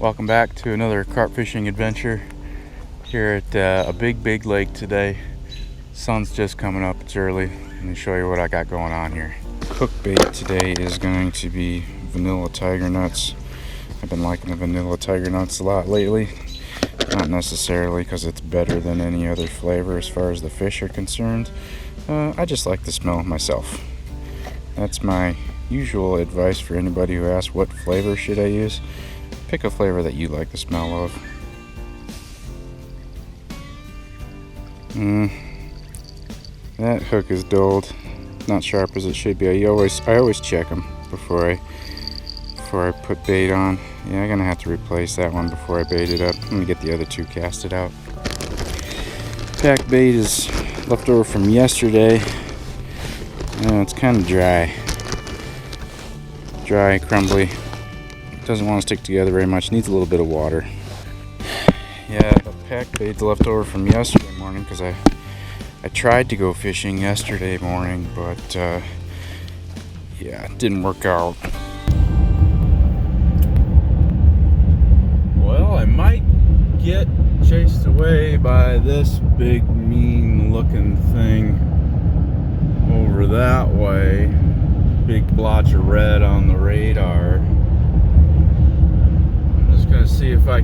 Welcome back to another carp fishing adventure here at a big lake today. Sun's just coming up, it's early. Let me show you what I got going on here. Cook bait today is going to be vanilla tiger nuts. I've been liking the vanilla tiger nuts a lot lately. Not necessarily because it's better than any other flavor as far as the fish are concerned. I just like the smell myself. That's my usual advice for anybody who asks what flavor should I use. Pick a flavor that you like the smell of. That hook is dulled, not sharp as it should be. I always check them before I put bait on. Yeah, I'm gonna have to replace that one before I bait it up. I'm gonna get the other two casted out. Pack bait is left over from yesterday. It's kind of dry, crumbly. Doesn't want to stick together very much. Needs a little bit of water. Yeah, the pack bait's left over from yesterday morning because I tried to go fishing yesterday morning, but yeah, it didn't work out. Well, I might get chased away by this big mean looking thing over that way. Big blotch of red on the radar. I'm just gonna see if I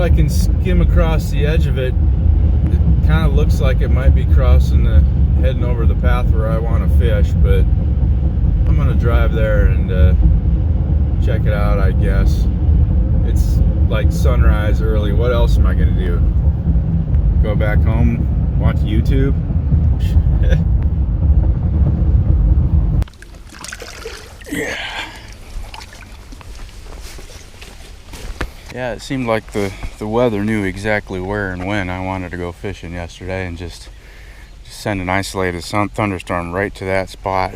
can skim across the edge of it. It kind of looks like it might be heading over the path where I want to fish, but I'm gonna drive there and check it out, I guess. It's like sunrise early. What else am I gonna do? Go back home, watch YouTube? Yeah, it seemed like the weather knew exactly where and when I wanted to go fishing yesterday, and just send an isolated thunderstorm right to that spot.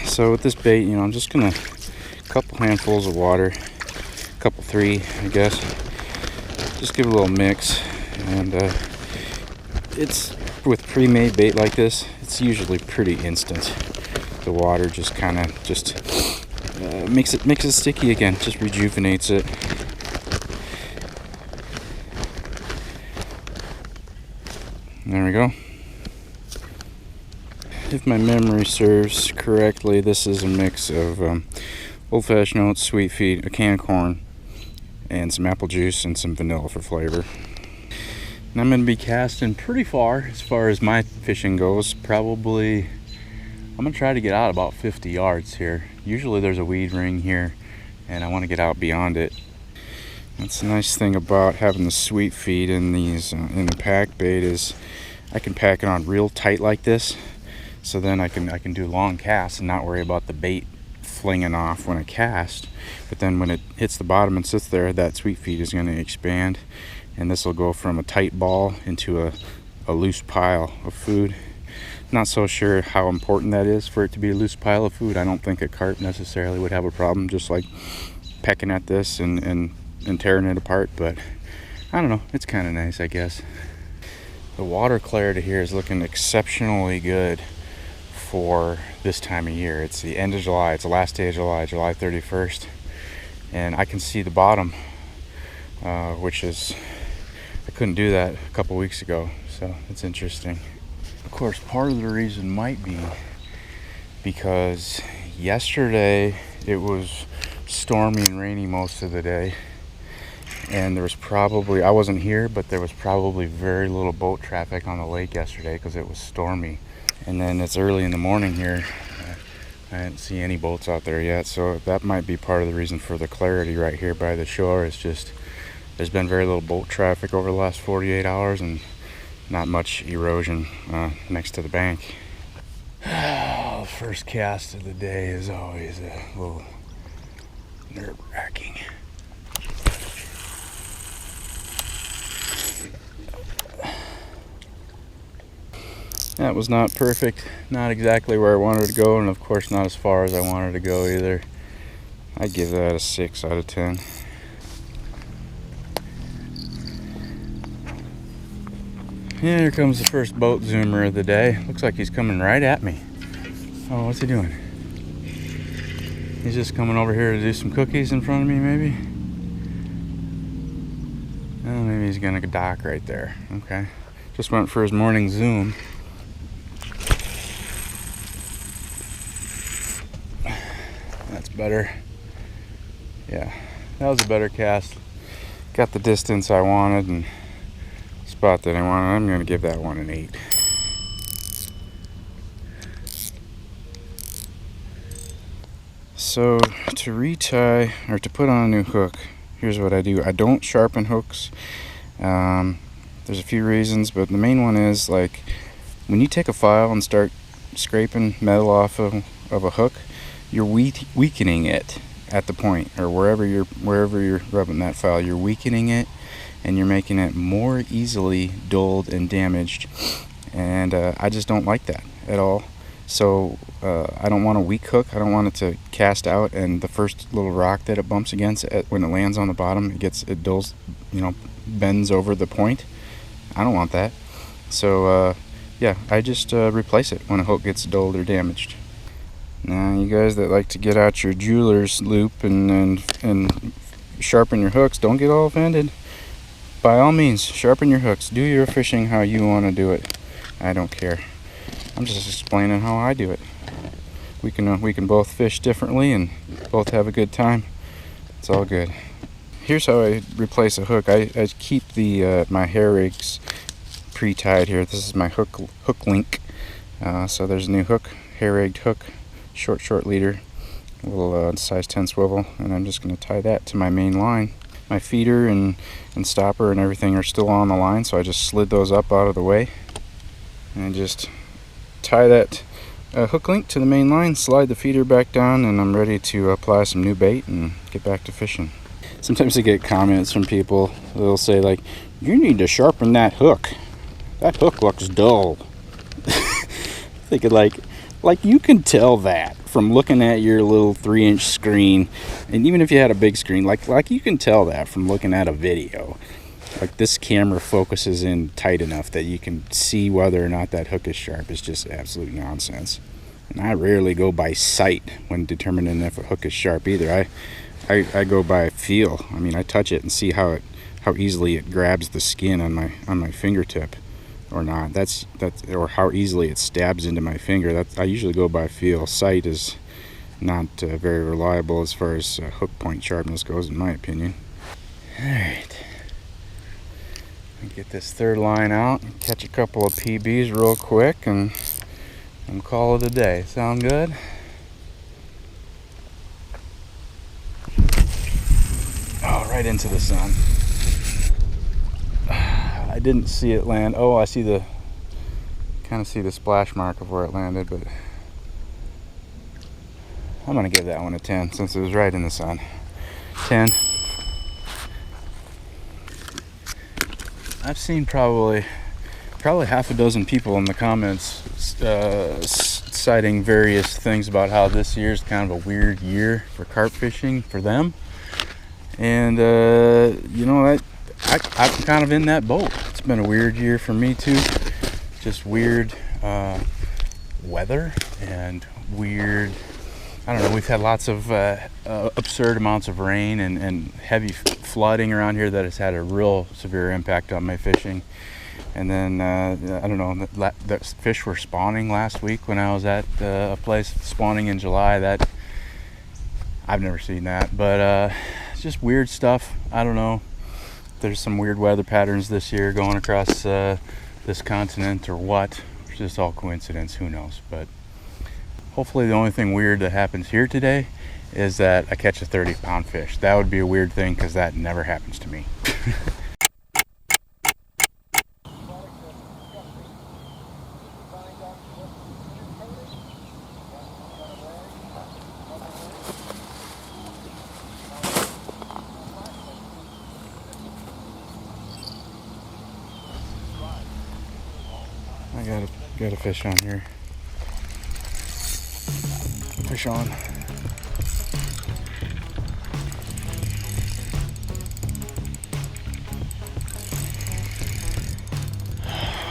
So with this bait, I'm just gonna a couple handfuls of water, three, I guess. Just give it a little mix, and it's with pre-made bait like this, it's usually pretty instant. The water just kind of makes it sticky again, just rejuvenates it. There we go. If my memory serves correctly, this is a mix of old-fashioned oats, sweet feed, a can of corn, and some apple juice and some vanilla for flavor. And I'm going to be casting pretty far as my fishing goes. Probably, I'm going to try to get out about 50 yards here. Usually there's a weed ring here, and I want to get out beyond it. That's the nice thing about having the sweet feed in these in the pack bait is I can pack it on real tight like this, so then I can do long casts and not worry about the bait flinging off when I cast. But then when it hits the bottom and sits there, that sweet feed is going to expand, and this will go from a tight ball into a loose pile of food. Not so sure how important that is for it to be a loose pile of food. I don't think a carp necessarily would have a problem just like pecking at this and tearing it apart, but I don't know, it's kind of nice, I guess. The water clarity here is looking exceptionally good for this time of year. It's the end of July, it's the last day of July 31st, and I can see the bottom, which is, I couldn't do that a couple weeks ago, so it's interesting. Of course, part of the reason might be because yesterday it was stormy and rainy most of the day, and there was probably, I wasn't here, but there was probably very little boat traffic on the lake yesterday because it was stormy. And then it's early in the morning here. I didn't see any boats out there yet, so that might be part of the reason for the clarity right here by the shore. It's just there's been very little boat traffic over the last 48 hours and not much erosion next to the bank. The first cast of the day is always a little nerve-wracking. That was not perfect, not exactly where I wanted to go, and of course not as far as I wanted to go either. I'd give that a 6 out of 10. Yeah, here comes the first boat zoomer of the day. Looks like he's coming right at me. Oh, what's he doing? He's just coming over here to do some cookies in front of me, maybe. Oh, maybe he's gonna dock right there. Okay. Just went for his morning zoom. That's better. Yeah, that was a better cast. Got the distance I wanted and spot that I wanted. I'm gonna give that one an 8. So to retie or to put on a new hook, here's what I do. I don't sharpen hooks. There's a few reasons, but the main one is, like, when you take a file and start scraping metal off of a hook, you're weakening it at the point, or wherever you're rubbing that file. You're weakening it, and you're making it more easily dulled and damaged. And I just don't like that at all. So I don't want a weak hook. I don't want it to cast out, and the first little rock that it bumps against, when it lands on the bottom, it dulls, bends over the point. I don't want that. So yeah, I just replace it when a hook gets dulled or damaged. Now, you guys that like to get out your jeweler's loop and sharpen your hooks, don't get all offended. By all means, sharpen your hooks. Do your fishing how you want to do it. I don't care. I'm just explaining how I do it. We can both fish differently and both have a good time. It's all good. Here's how I replace a hook. I keep my hair rigs pre-tied here. This is my hook link. So there's a new hook, hair rigged hook, short leader, a little size 10 swivel, and I'm just going to tie that to my main line. My feeder and stopper and everything are still on the line, so I just slid those up out of the way and just tie that hook link to the main line, slide the feeder back down, and I'm ready to apply some new bait and get back to fishing. Sometimes I get comments from people. They'll say, like, you need to sharpen that hook. That hook looks dull. Thinking like you can tell that from looking at your little 3-inch screen, and even if you had a big screen, like you can tell that from looking at a video. Like, this camera focuses in tight enough that you can see whether or not that hook is sharp. Is just absolute nonsense. And I rarely go by sight when determining if a hook is sharp either. I go by feel. I mean, I touch it and see how easily it grabs the skin on my fingertip, or not. That's or how easily it stabs into my finger. I usually go by feel. Sight is not very reliable as far as hook point sharpness goes, in my opinion. All right. Get this third line out, catch a couple of PBs real quick, and call it a day. Sound good? Oh, right into the sun. I didn't see it land. Oh, I kind of see the splash mark of where it landed, but I'm gonna give that one a 10 since it was right in the sun. 10. I've seen probably half a dozen people in the comments citing various things about how this year's kind of a weird year for carp fishing for them, and I'm kind of in that boat. It's been a weird year for me too. Just weird weather and weird. I don't know. We've had lots of absurd amounts of rain and heavy flooding around here that has had a real severe impact on my fishing. And then I don't know. The fish were spawning last week when I was at a place spawning in July. That I've never seen that, but it's just weird stuff. I don't know. There's some weird weather patterns this year going across this continent, or what. It's just all coincidence. Who knows? But hopefully the only thing weird that happens here today is that I catch a 30-pound fish. That would be a weird thing, because that never happens to me. I got a fish on here. Fish on.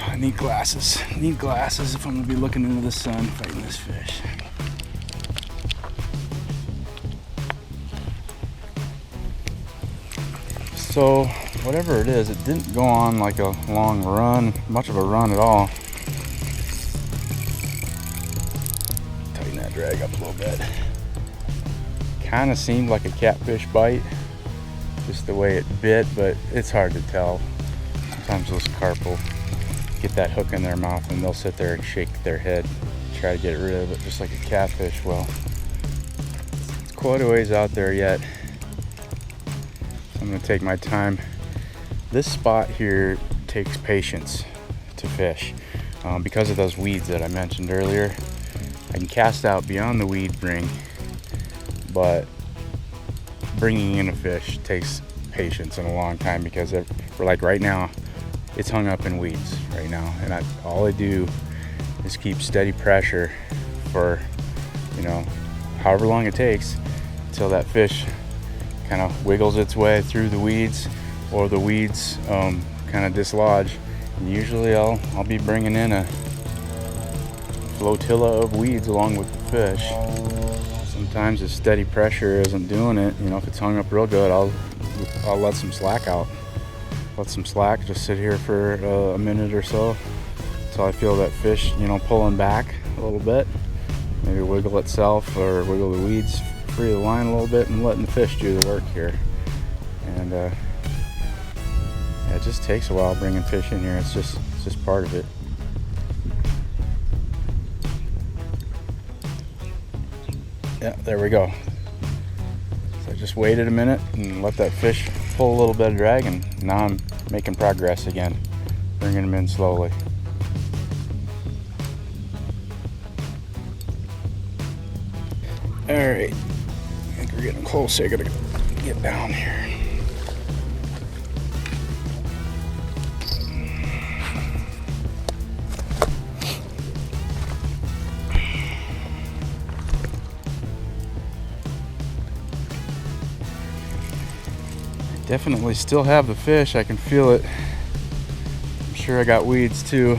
I need glasses. I need glasses if I'm gonna be looking into the sun fighting this fish. So whatever it is, it didn't go on like a long run, much of a run at all. Tighten that drag up a little bit. Kind of seemed like a catfish bite, just the way it bit, but it's hard to tell. Sometimes those carp will get that hook in their mouth and they'll sit there and shake their head, try to get rid of it, just like a catfish. Well, it's quite a ways out there yet. I'm going to take my time. This spot here takes patience to fish because of those weeds that I mentioned earlier. I can cast out beyond the weed ring, but bringing in a fish takes patience and a long time, because for like right now, it's hung up in weeds right now, and all I do is keep steady pressure for, you know, however long it takes until that fish kind of wiggles its way through the weeds, or the weeds kind of dislodge. And usually I'll be bringing in a flotilla of weeds along with the fish. Sometimes if steady pressure isn't doing it, you know, if it's hung up real good, I'll let some slack out. Let some slack, just sit here for a minute or so until I feel that fish, you know, pulling back a little bit. Maybe wiggle itself or wiggle the weeds free of the line a little bit, and letting the fish do the work here. And yeah, it just takes a while bringing fish in here. It's just part of it. Yeah, there we go. So I just waited a minute and let that fish pull a little bit of drag, and now I'm making progress again, bringing them in slowly. All right, I think we're getting close. I gotta get down here. Definitely still have the fish. I can feel it. I'm sure I got weeds too.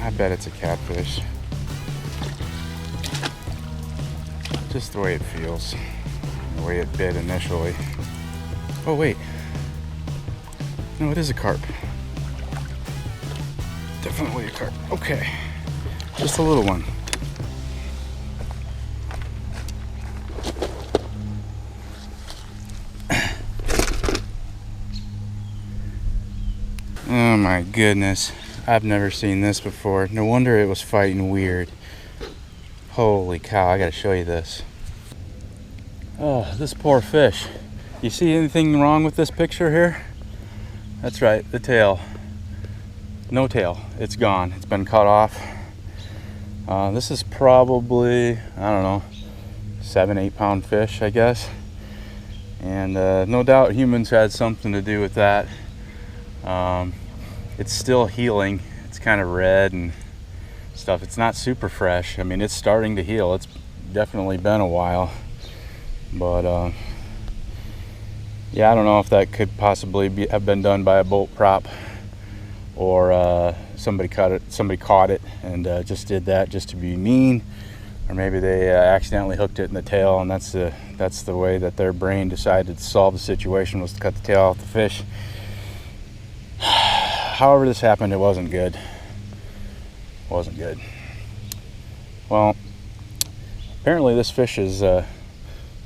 I bet it's a catfish. Just the way it feels, the way it bit initially. Oh wait, no, it is a carp. Definitely a carp. Okay, just a little one. Oh my goodness, I've never seen this before. No wonder it was fighting weird. Holy cow, I gotta show you this. Oh, this poor fish. You see anything wrong with this picture here? That's right, the tail. No tail, it's gone. It's been cut off. This is probably, I don't know, 7-8 pound fish, I guess. And no doubt humans had something to do with that. It's still healing. It's kind of red and stuff. It's not super fresh. I mean, it's starting to heal. It's definitely been a while, but yeah, I don't know if that could possibly have been done by a bolt prop, or somebody caught it and just did that just to be mean, or maybe they accidentally hooked it in the tail, and that's the way that their brain decided to solve the situation, was to cut the tail off the fish. However this happened, it wasn't good. Wasn't good. Well, apparently this fish is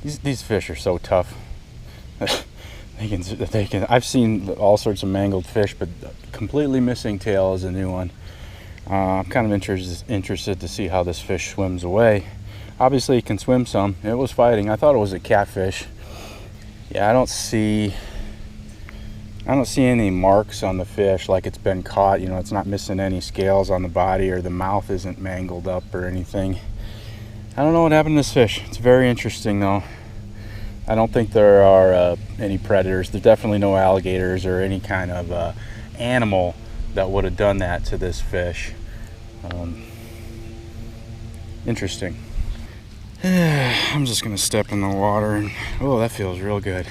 these fish are so tough. they can I've seen all sorts of mangled fish, but completely missing tail is a new one. I'm kind of interested to see how this fish swims away. Obviously it can swim some. It was fighting. I thought it was a catfish. Yeah, I don't see any marks on the fish like it's been caught. You know, it's not missing any scales on the body, or the mouth isn't mangled up or anything. I don't know what happened to this fish. It's very interesting though. I don't think there are any predators. There's definitely no alligators or any kind of animal that would have done that to this fish. Interesting. I'm just gonna step in the water and, oh, that feels real good.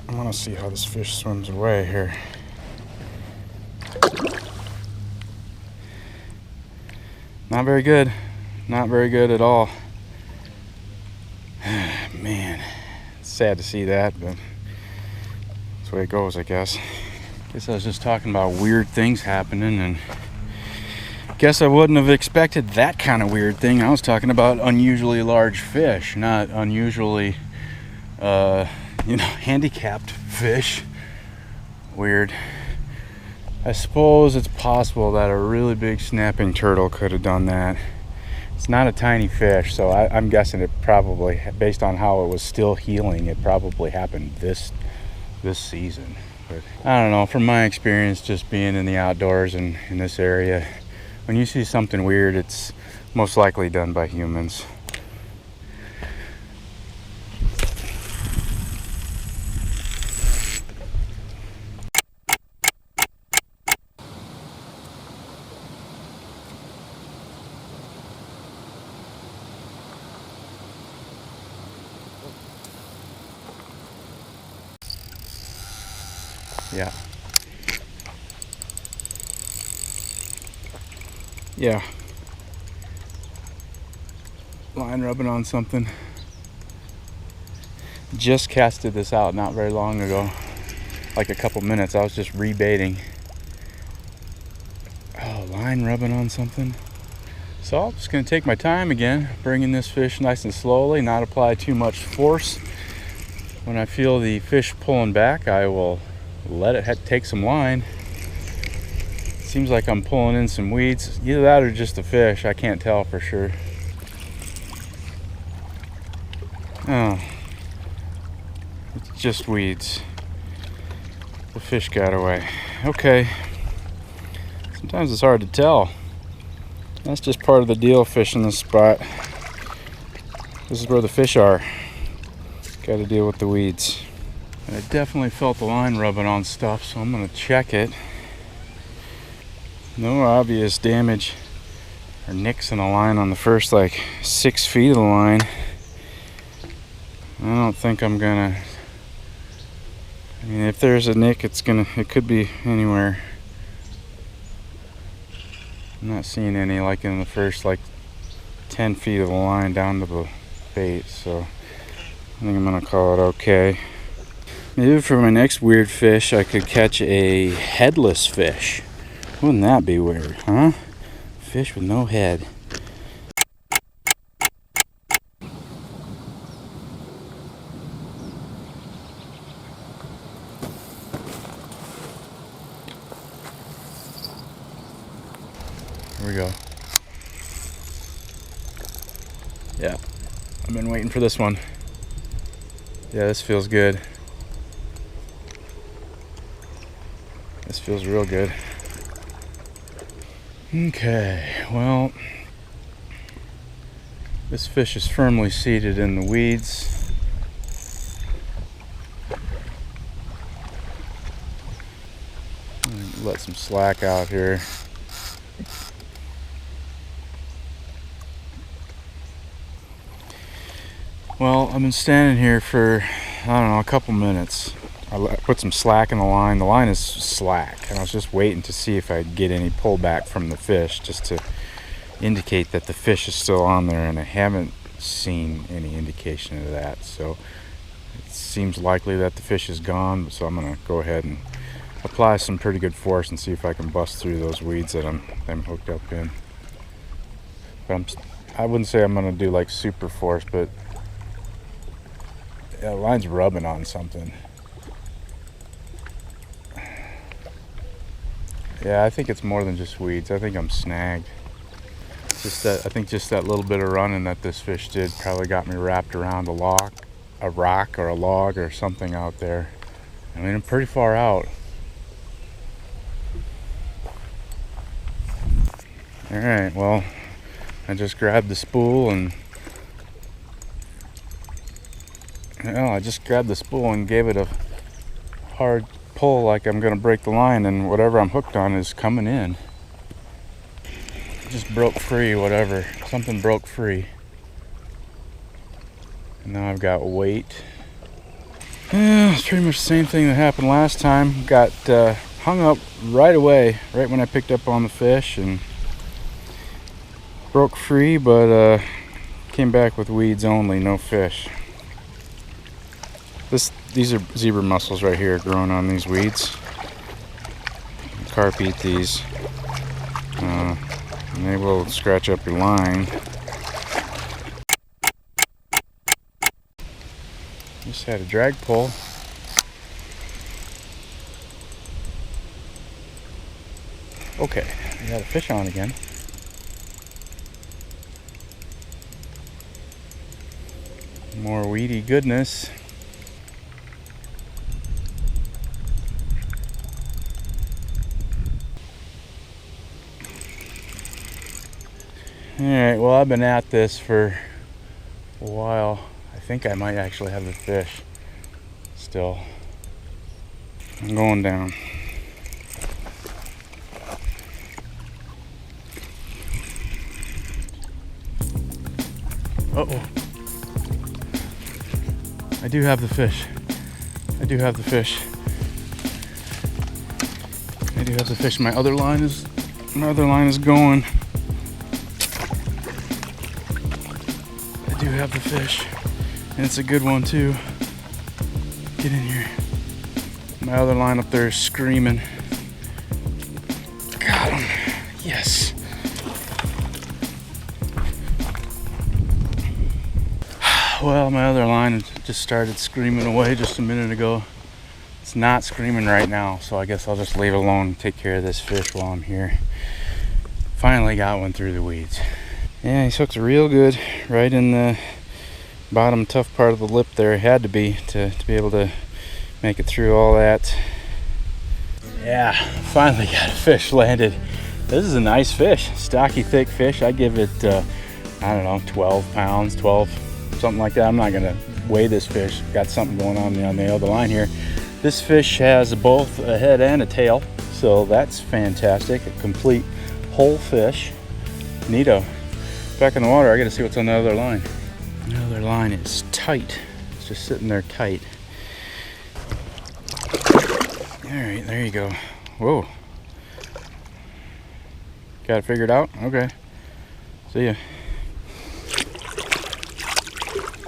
I want to see how this fish swims away here. Not very good. Not very good at all. Man. sad to see that, but that's the way it goes, I guess. Guess I was just talking about weird things happening, and guess I wouldn't have expected that kind of weird thing. I was talking about unusually large fish, not unusually, handicapped fish. Weird. I suppose it's possible that a really big snapping turtle could have done that. It's not a tiny fish, so I'm guessing it probably, based on how it was still healing, it probably happened this season. But I don't know, from my experience just being in the outdoors and in this area, when you see something weird, it's most likely done by humans. Yeah. Line rubbing on something. Just casted this out not very long ago. Like a couple minutes. I was just rebaiting. Oh, line rubbing on something. So I'm just going to take my time again, bringing this fish nice and slowly, not apply too much force. When I feel the fish pulling back, I will let it take some line. Seems like I'm pulling in some weeds. Either that or just a fish. I can't tell for sure. Oh, it's just weeds. The fish got away. Okay. Sometimes it's hard to tell. That's just part of the deal fishing this spot. This is where the fish are. Got to deal with the weeds. And I definitely felt the line rubbing on stuff, so I'm going to check it. No obvious damage or nicks in the line on the first 6 feet of the line. I don't think I'm gonna. I mean, if there's a nick, it could be anywhere. I'm not seeing any in the first 10 feet of the line down to the bait, so I think I'm gonna call it okay. Maybe for my next weird fish, I could catch a headless fish. Wouldn't that be weird, huh? Fish with no head. Here we go. Yeah, I've been waiting for this one. Yeah, this feels good. This feels real good. Okay, well, this fish is firmly seated in the weeds. Let some slack out here. Well, I've been standing here for, I don't know, a couple minutes. I put some slack in the line. The line is slack, and I was just waiting to see if I'd get any pullback from the fish, just to indicate that the fish is still on there, and I haven't seen any indication of that. So it seems likely that the fish is gone, so I'm going to go ahead and apply some pretty good force and see if I can bust through those weeds that I'm hooked up in. But I wouldn't say I'm going to do super force, but yeah, the line's rubbing on something. Yeah, I think it's more than just weeds. I think I'm snagged. I think just that little bit of running that this fish did probably got me wrapped around a rock or a log or something out there. I mean, I'm pretty far out. All right, well, I just grabbed the spool and gave it a hard pull like I'm gonna break the line, and whatever I'm hooked on is coming in. It just broke free, whatever. Something broke free. And now I've got weight. It's pretty much the same thing that happened last time. Got hung up right away, right when I picked up on the fish, and broke free, but came back with weeds only, no fish. These are zebra mussels right here growing on these weeds. Carp eat these. And they will scratch up your line. Just had a drag pull. Okay, we got a fish on again. More weedy goodness. Alright, well, I've been at this for a while. I think I might actually have the fish still. I'm going down. Uh-oh. I do have the fish. I do have the fish. I do have the fish. My other line is going. I do have the fish. And it's a good one too. Get in here. My other line up there is screaming. Got him. Yes. Well, my other line just started screaming away just a minute ago. It's not screaming right now, so I guess I'll just leave it alone and take care of this fish while I'm here. Finally got one through the weeds. Yeah, he's hooked real good right in the bottom tough part of the lip there. It had to be to be able to make it through all that. Yeah, finally got a fish landed. This is a nice fish, stocky, thick fish. I give it, I don't know, 12 pounds, 12, something like that. I'm not gonna weigh this fish. Got something going on the other line here. This fish has both a head and a tail, so that's fantastic. A complete whole fish. Neato. Back in the water, I gotta see what's on the other line. The other line is tight. It's just sitting there tight. All right, there you go. Whoa. Got it figured out? Okay. See ya.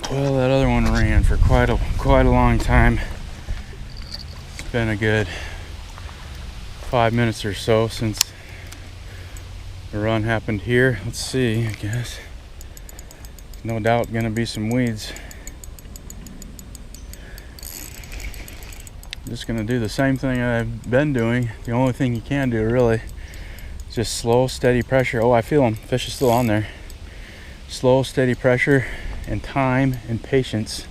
Well, that other one ran for quite a long time. It's been a good 5 minutes or so since the run happened here. Let's see, I guess. No doubt gonna be some weeds. Just gonna do the same thing I've been doing. The only thing you can do really is just slow, steady pressure. Oh, I feel them. Fish is still on there. Slow, steady pressure and time and patience.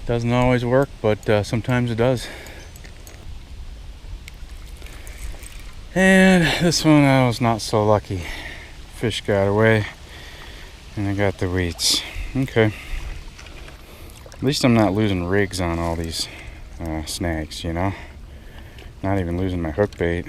Doesn't always work, but sometimes it does. And this one I was not so lucky. Fish got away and I got the weeds. Okay. At least I'm not losing rigs on all these snags, you know? Not even losing my hook bait.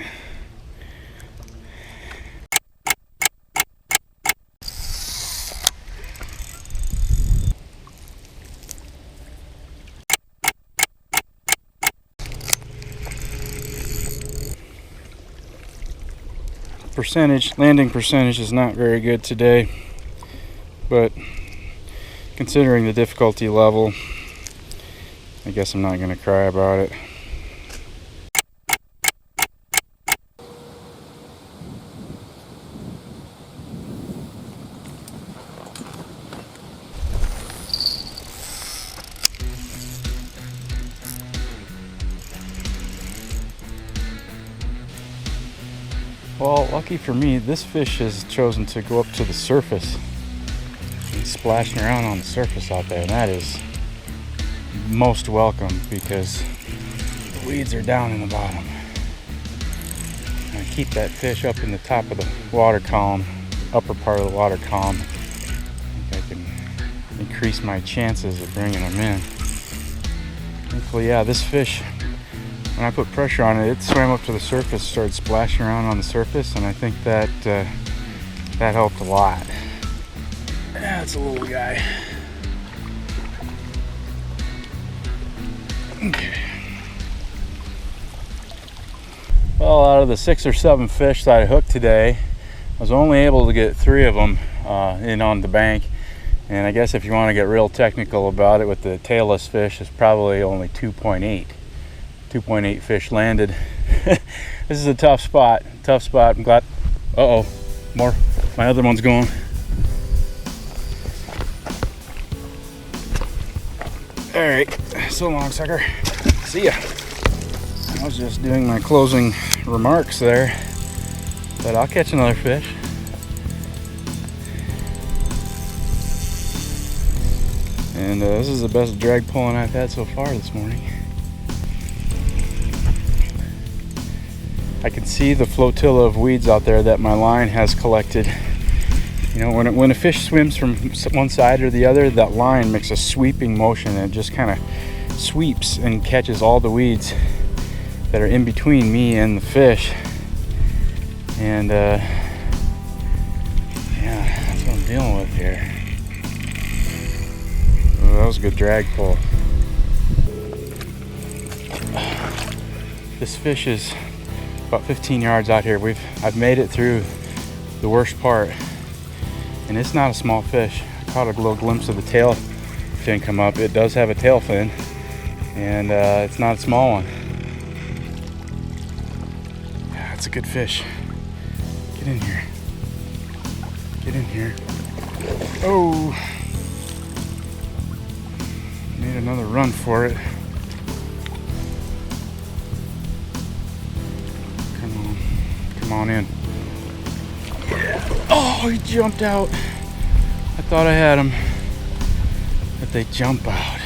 Landing percentage is not very good today, but considering the difficulty level, I guess I'm not going to cry about it. Well, lucky for me, this fish has chosen to go up to the surface and splashing around on the surface out there, and that is most welcome because the weeds are down in the bottom. I keep that fish up in the top of the water column, upper part of the water column. I think I can increase my chances of bringing them in. Thankfully, yeah, this fish, when I put pressure on it, it swam up to the surface, started splashing around on the surface, and I think that that helped a lot. Yeah, it's a little guy. Okay. Well, out of the 6 or 7 fish that I hooked today, I was only able to get 3 of them in on the bank, And I guess if you want to get real technical about it with the tailless fish, it's probably only 2.8 fish landed. This is a tough spot, I'm glad. Uh-oh, more, my other one's going. All right, so long, sucker. See ya. I was just doing my closing remarks there, but I'll catch another fish. And this is the best drag pulling I've had so far this morning. I can see the flotilla of weeds out there that my line has collected. You know, when a fish swims from one side or the other, that line makes a sweeping motion and it just kind of sweeps and catches all the weeds that are in between me and the fish. And yeah, that's what I'm dealing with here. Oh, that was a good drag pull. This fish is about 15 yards out here. I've made it through the worst part. And it's not a small fish. I caught a little glimpse of the tail fin come up. It does have a tail fin, and it's not a small one. Yeah, it's a good fish. Get in here. Get in here. Oh! Made another run for it. Come on in. Oh, he jumped out. I thought I had him, but they jump out.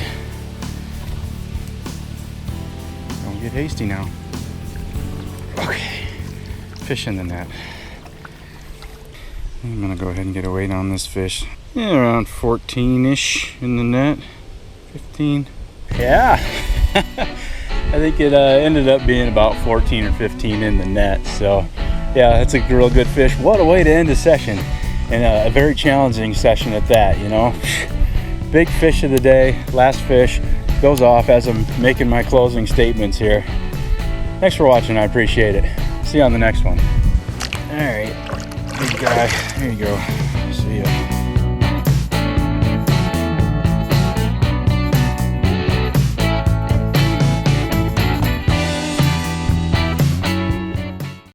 Don't get hasty now. Okay, fish in the net. I'm gonna go ahead and get a weight on this fish. Yeah, around 14-ish in the net, 15. Yeah, I think it ended up being about 14 or 15 in the net, so yeah, that's a real good fish. What a way to end a session, and a very challenging session at that, you know. Big fish of the day, last fish, goes off as I'm making my closing statements here. Thanks for watching, I appreciate it. See you on the next one. All right, big guy, there you go. See ya.